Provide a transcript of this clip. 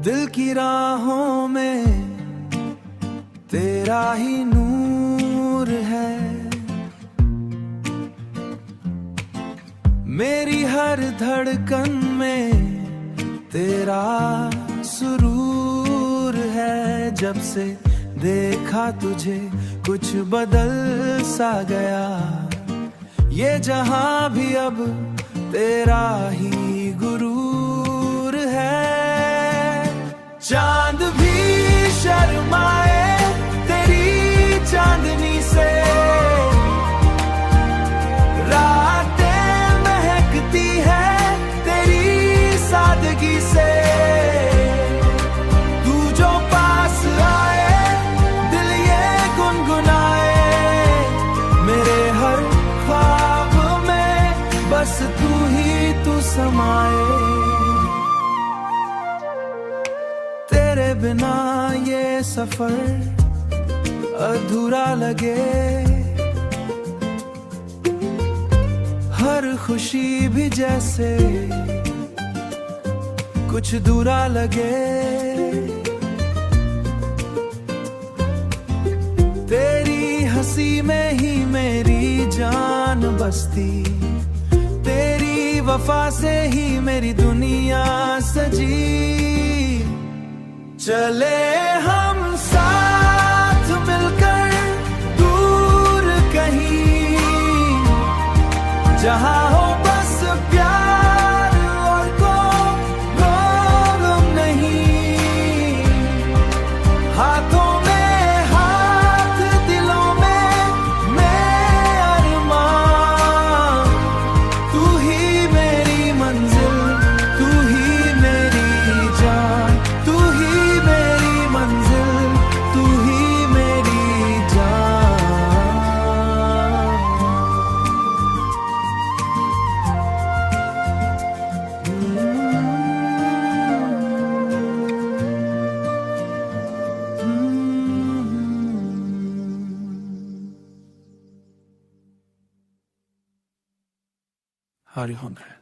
दिल की राहों में तेरा ही नूर है, मेरी हर धड़कन में तेरा सुरूर है। जब से देखा तुझे कुछ बदल सा गया, ये जहां भी अब तेरा ही गुरूर है। चांद भी शर्माए तेरी चांदनी से, रातें महकती है तेरी सादगी से। तू जो पास आए दिल ये गुनगुनाए, मेरे हर ख्वाब में बस तू ही तू समाए। तेरे बिना ये सफर अधूरा लगे, हर खुशी भी जैसे कुछ दूरा लगे। तेरी हंसी में ही मेरी जान बसती, तेरी वफा से ही मेरी दुनिया सजी। चले हम साथ मिलकर दूर कहीं, जहां हो बस प्यार और कोई गम नहीं। हाथों में हाथ दिलों में मैं अरमां, तू ही मेरी मंजिल, तू ही मेरी जान, तू ही मेरी मंजिल, तू ही मेरी जान। Harry Honda.